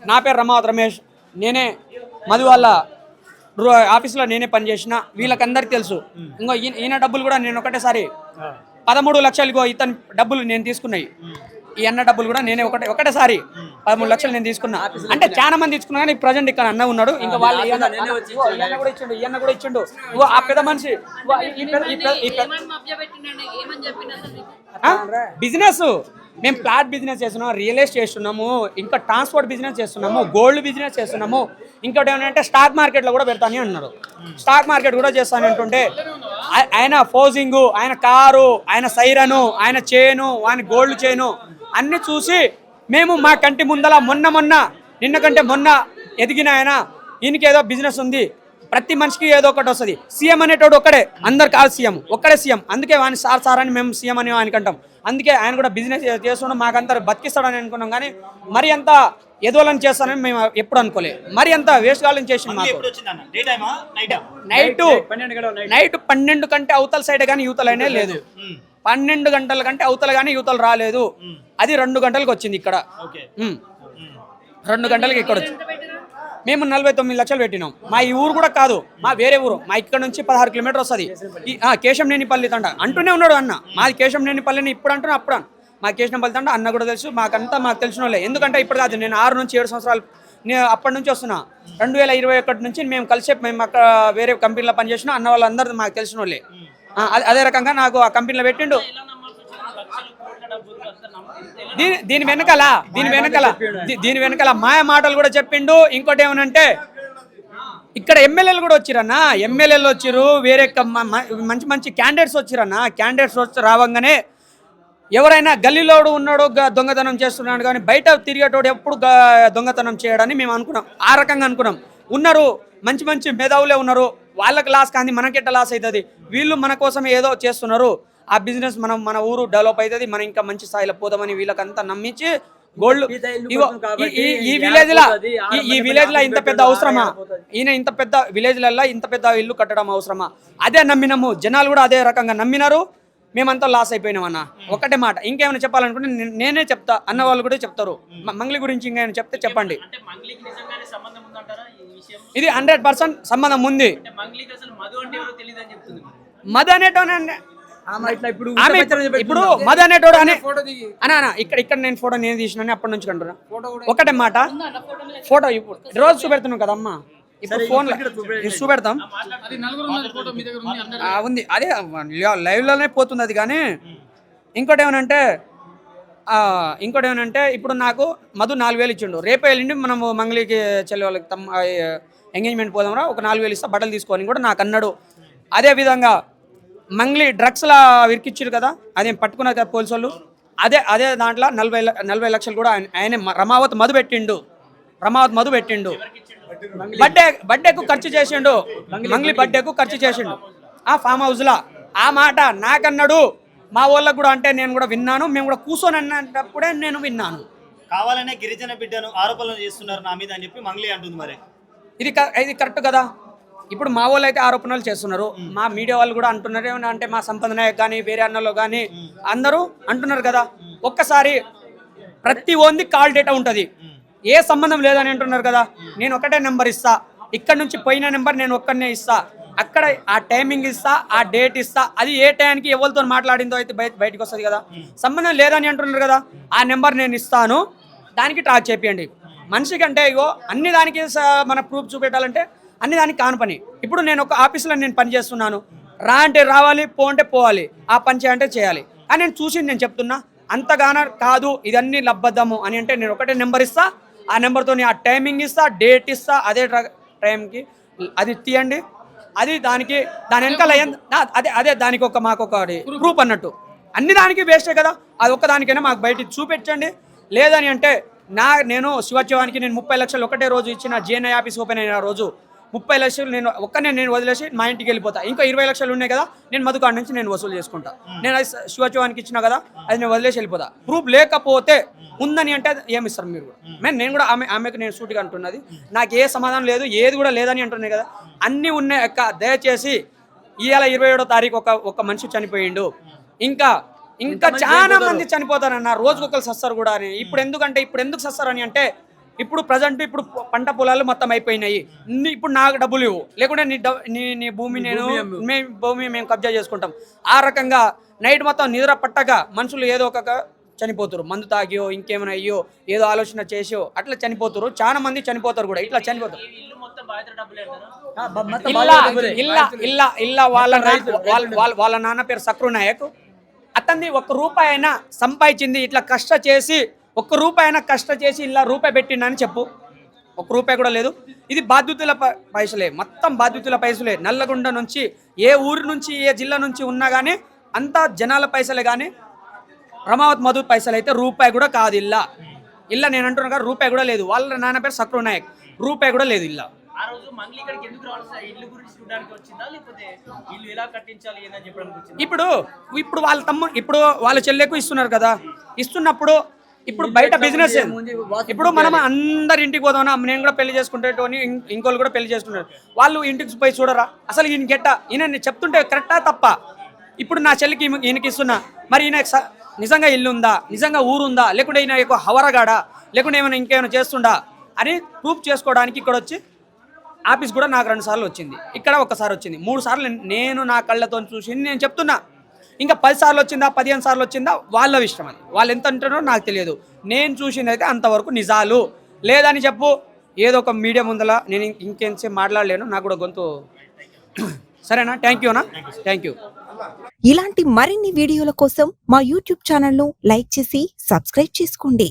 నా పేరు రమావత్ రమేష్. నేనే మధు వాళ్ళ ఆఫీస్లో నేనే పనిచేసిన. వీళ్ళకందరికి తెలుసు. ఇంకో ఈయన డబ్బులు కూడా నేను ఒకటేసారి 13 లక్షలు ఇతని డబ్బులు నేను తీసుకున్నాయి. ఈ అన్న డబ్బులు కూడా నేనే ఒకటేసారి 13 లక్షలు నేను తీసుకున్నా. అంటే చాలా మంది తీసుకున్నా కానీ ప్రజెంట్ ఇక్కడ అన్న ఉన్నాడు. ఇంకా వాళ్ళు ఈయన కూడా ఇచ్చిండు. ఆ పెద్ద మనిషి బిజినెస్, మేము ఫ్లాట్ బిజినెస్ చేస్తున్నాము, రియల్ ఎస్టేట్ చేస్తున్నాము, ఇంకా ట్రాన్స్పోర్ట్ బిజినెస్ చేస్తున్నాము, గోల్డ్ బిజినెస్ చేస్తున్నాము. ఇంకోటి ఏమంటే స్టాక్ మార్కెట్లో కూడా పెడతాను అన్నారు. స్టాక్ మార్కెట్ కూడా చేస్తాను అంటుంటే ఆయన ఫౌజింగ్, ఆయన కారు, ఆయన సైరను, ఆయన చైను, ఆయన గోల్డ్ చైను అన్ని చూసి మేము మా కంటి ముందల నిన్న కంటే మొన్న ఎదిగిన ఆయన, ఈయనకి ఏదో బిజినెస్ ఉంది, ప్రతి మనిషికి ఏదో ఒకటి వస్తుంది. సీఎం అనేటోడు ఒక్కడే, అందరు కాదు సీఎం, ఒక్కడే సీఎం. అందుకే వాని సార్ అని మేము సీఎం అని ఆయనకంటాం. అందుకే ఆయన కూడా బిజినెస్ చేస్తుండే మాకంతా బతికిస్తాడని అనుకున్నాం. కానీ మరి అంత ఎదోలని చేస్తానని మేము ఎప్పుడు అనుకోలే. మరి అంత వేస్ట్ కాలని చేసి నైట్ 12 కంటే అవతల సైడ్ కానీ యువతలనే లేదు. 12 గంటల కంటే అవతల కానీ యువతలు రాలేదు. అది 2 గంటలకు వచ్చింది ఇక్కడ. 2 గంటలకి ఇక్కడ వచ్చింది. మేము 49 లక్షలు పెట్టినాం. మా ఈ ఊరు కూడా కాదు, మా వేరే ఊరు. మా ఇక్కడ నుంచి 16 కిలోమీటర్ వస్తుంది. కేశంనేనిపల్లి తండ అంటూనే ఉన్నాడు అన్న. మాది కేశంనేనిపల్లిని ఇప్పుడు అంటున్నా అప్పుడు మా కేశంపల్లి తండ అన్న కూడా తెలుసు. మాకు తెలిసిన వాళ్ళే. ఎందుకంటే ఇప్పుడు కాదు, నేను 6 నుంచి 7 సంవత్సరాలు నేను అప్పటి నుంచి వస్తున్నా. 2021 నుంచి మేము అక్కడ వేరే కంపెనీలో పనిచేసిన అన్న వాళ్ళందరూ మాకు తెలిసిన వాళ్ళే. అదే రకంగా నాకు ఆ కంపెనీలో పెట్టిండు. దీని వెనకాల మాయ మాటలు కూడా చెప్పిండు. ఇంకోటి ఏమనంటే ఇక్కడ ఎమ్మెల్యేలు కూడా వచ్చిరన్నా. ఎమ్మెల్యేలు వచ్చిరు, వేరే మంచి మంచి క్యాండిడేట్స్ వచ్చిరన్నా. క్యాండిడేట్స్ వచ్చి రావంగానే ఎవరైనా గల్లీలోడు ఉన్నాడు దొంగతనం చేస్తున్నాడు, కానీ బయట తిరిగేటోడు ఎప్పుడు దొంగతనం చేయడని మేము అనుకున్నాం. ఆ రకంగా అనుకున్నాం. ఉన్నారు మంచి మంచి మేధావులే ఉన్నారు. వాళ్ళకి లాస్ కానీ మనకెట్ట లాస్ అవుతుంది. వీళ్ళు మన కోసం ఏదో చేస్తున్నారు. ఆ బిజినెస్ మన ఊరు డెవలప్ అవుతుంది, మనం ఇంకా మంచి స్థాయిలో పోదామని వీళ్ళకంతా నమ్మించి గోల్డ్ ఈ విలేజ్ లా ఇంత పెద్ద అవసరమా? ఈయన ఇంత పెద్ద విలేజ్లల్లో ఇంత పెద్ద ఇల్లు కట్టడం అవసరమా? అదే నమ్మినాము. జనాలు కూడా అదే రకంగా నమ్మినారు. మేమంతా లాస్ అయిపోయినాం అన్న. ఒకటే మాట. ఇంకేమైనా చెప్పాలనుకుంటే నేనే చెప్తా, అన్న వాళ్ళు కూడా చెప్తారు. మంగ్లీ గురించి ఇంకేమైనా చెప్తే చెప్పండి. ఇది 100% సంబంధం ఉంది. మధు అనేటోనే ఇప్పుడు మధు అనేటోడు అనే ఇక్కడ నేను ఫోటో నేను తీసిన అప్పటి నుంచి కంటున్నా. ఒకటే మాట, ఫోటో ఇప్పుడు రోజు చూపెడుతున్నాం కదమ్మా. ఇప్పుడు ఫోన్ చూపెడతాం ఉంది, అదే లైవ్ లోనే పోతుంది అది. కానీ ఇంకోటి ఏమనంటే ఇప్పుడు నాకు మధు 4,000 ఇచ్చిండు. రేపే వెళ్ళిండి మనము మంగళికి చెల్లి వాళ్ళకి ఎంగేజ్మెంట్ పోదాంరా, ఒక 4,000 ఇస్తా బట్టలు తీసుకోని కూడా నాకు అన్నాడు. అదేవిధంగా మంగ్లీ డ్రగ్స్లా విరికిచ్చారు కదా, అదేం పట్టుకున్నారు కదా పోలీసు వాళ్ళు. అదే దాంట్లో 40 లక్షలు కూడా ఆయన రమావత్ మధు పెట్టిండు. బర్త్డేకు ఖర్చు చేసిండు. మంగ్లీ బర్త్డేకు ఖర్చు చేసిండు ఆ ఫామ్ హౌస్లో. ఆ మాట నాకన్నాడు. మా వాళ్ళకు కూడా అంటే నేను కూడా విన్నాను. మేము కూడా కూర్చొని అన్నప్పుడే నేను విన్నాను. కావాలనే గిరిజన బిడ్డను ఆరోపణలు చేస్తున్నారు నా మీద అని చెప్పి మంగ్లీ అంటుంది. మరి ఇది కరెక్ట్ కదా? ఇప్పుడు మా వాళ్ళు అయితే ఆరోపణలు చేస్తున్నారు, మా మీడియా వాళ్ళు కూడా అంటున్నారు. ఏమన్నా అంటే మా సంపద నాయక్ కానీ వేరే అన్నలో కానీ అందరూ అంటున్నారు కదా. ఒక్కసారి ప్రతి ఓన్ది కాల్ డేటా ఉంటుంది, ఏ సంబంధం లేదని అంటున్నారు కదా. నేను ఒకటే నెంబర్ ఇస్తా, ఇక్కడ నుంచి పోయిన నెంబర్ నేను ఒక్కనే ఇస్తా, అక్కడ ఆ టైమింగ్ ఇస్తా, ఆ డేట్ ఇస్తా. అది ఏ టైంకి ఎవరితో మాట్లాడిందో అయితే బయటకు వస్తుంది కదా. సంబంధం లేదని అంటున్నారు కదా, ఆ నెంబర్ నేను ఇస్తాను, దానికి ట్రాక్ చేపియండి. మనిషి కంటే ఇగో అన్ని దానికి మన ప్రూఫ్ చూపెట్టాలంటే అన్ని దానికి కాని పని. ఇప్పుడు నేను ఒక ఆఫీస్లో నేను పని చేస్తున్నాను, రా అంటే రావాలి, పో అంటే పోవాలి, ఆ పని చేయాలంటే చేయాలి అని నేను చూసి నేను చెప్తున్నా. అంతగాన కాదు ఇదన్నీ లబ్బద్దాము అని అంటే నేను ఒకటే నెంబర్ ఇస్తా, ఆ నెంబర్తో ఆ టైమింగ్ ఇస్తా, డేట్ ఇస్తా, అదే టైంకి అది తీయండి. అది దాని వెనకాల అదే దానికి మాకు ఒక ప్రూఫ్ అన్నట్టు. అన్ని దానికి వేస్టే కదా. అది ఒక్కదానికైనా మాకు బయట చూపించండి. లేదని అంటే నేను శివోత్సవానికి నేను 30 లక్షలు ఒకటే రోజు ఇచ్చిన. జిఎన్ఐ ఆఫీస్ ఓపెన్ అయిన రోజు 30 లక్షలు నేను వదిలేసి మా ఇంటికి వెళ్ళిపోతా. ఇంకా 20 లక్షలు ఉన్నాయి కదా, నేను మధుకాడ నుంచి నేను వసూలు చేసుకుంటా. నేను అది శివోత్సవానికి ఇచ్చిన కదా, అది నేను వదిలేసి వెళ్ళిపోతా. ప్రూఫ్ లేకపోతే ఉందని అంటే ఏమి ఇస్తారు మీరు కూడా? నేను కూడా ఆమెకు నేను సూటిగా అంటున్నది, నాకు ఏ సమాధానం లేదు, ఏది కూడా లేదని అంటున్నాయి కదా. అన్నీ ఉన్నాయి అక్క. దయచేసి ఇవాళ 27వ తారీఖు ఒక మనిషి చనిపోయిండు. ఇంకా చాలా మంది చనిపోతారన్న, రోజుకొకరు సస్తారు కూడా అని. ఇప్పుడు ఎందుకు సస్తారు అని అంటే ఇప్పుడు ప్రజెంట్ ఇప్పుడు పంట పొలాలు మొత్తం అయిపోయినాయి. ఇప్పుడు నాకు డబ్బులు ఇవ్వు, లేకుంటే నీ భూమి భూమి మేము కబ్జా చేసుకుంటాం. ఆ రకంగా నైట్ మొత్తం నిద్ర పట్టక మనుషులు ఏదో ఒక చనిపోతారు. మందు తాగియో ఇంకేమైనా అయ్యో ఏదో ఆలోచన చేసో అట్లా చనిపోతారు. చాలా మంది చనిపోతారు కూడా, ఇట్లా చనిపోతారు. ఇల్లా వాళ్ళ నాన్న పేరు సక్రు నాయక్. అతన్ని ₹1 అయినా సంపాదించింది ఇట్లా కష్ట చేసి, ₹1 చేసి ఇలా రూపాయి పెట్టిండని చెప్పు. ₹1 కూడా లేదు. ఇది బాధ్యతల పైసలే, మొత్తం బాధ్యతల పైసలే. నల్లగొండ నుంచి ఏ ఊరు నుంచి ఏ జిల్లా నుంచి ఉన్నా కానీ అంతా జనాల పైసలే. కానీ రమావత్ మధు పైసలు అయితే ₹1 కూడా కాదు. ఇల్లా నేను అంటున్నా కదా, ₹1 కూడా లేదు. వాళ్ళ నాన్న పేరు సక్రు నాయక్, ₹1 కూడా లేదు. ఇల్లా ఆ రోజు మంగ్లీ ఇక్కడికి ఎందుకు రావాలి? ఇల్లు గురించి చూడడానికి వచ్చిందా, లేకపోతే ఇల్లు ఎలా కట్టించాలి ఏదని చెప్పడానికి వచ్చిందా? ఇప్పుడు వాళ్ళ ఇప్పుడు వాళ్ళ చెల్లెకు ఇస్తున్నారు కదా, ఇస్తున్నప్పుడు ఇప్పుడు బయట బిజినెస్ ఇప్పుడు మనం అందరి ఇంటికి పోదామన్నా, నేను కూడా పెళ్లి చేసుకుంటేటోని ఇంకోళ్ళు కూడా పెళ్లి చేసుకుంటారు. వాళ్ళు ఇంటికి పోయి చూడరా అసలు ఈయన గెట్ట, ఈయన చెప్తుంటే కరెక్టా తప్ప? ఇప్పుడు నా చెల్లికి ఈయనకి ఇస్తున్నా, మరి ఈయన నిజంగా ఇల్లు ఉందా, నిజంగా ఊరుందా, లేకుంటే ఈయన ఎక్కువ హవరగాడా, లేకుంటే ఏమైనా ఇంకేమైనా చేస్తుండా అని ప్రూఫ్ చేసుకోవడానికి ఇక్కడ వచ్చి ఆఫీస్ కూడా నాకు 2 సార్లు వచ్చింది, ఇక్కడ 1 సారి వచ్చింది, 3 సార్లు నేను నా కళ్ళతో చూసి నేను చెప్తున్నా. ఇంకా 10 సార్లు వచ్చిందా 15 సార్లు వచ్చిందా వాళ్ళ ఇష్టం, అది వాళ్ళు ఎంత అంటారో నాకు తెలియదు. నేను చూసింది అయితే అంతవరకు నిజాలు. లేదని చెప్పు, ఏదో ఒక మీడియా ముందల నేను ఇంకేంసేపు మాట్లాడలేను, నాకు కూడా గొంతు. సరేనా? థ్యాంక్ యూనా, థ్యాంక్ యూ. ఇలాంటి మరిన్ని వీడియోల కోసం మా యూట్యూబ్ ఛానల్ను లైక్ చేసి సబ్స్క్రైబ్ చేసుకోండి.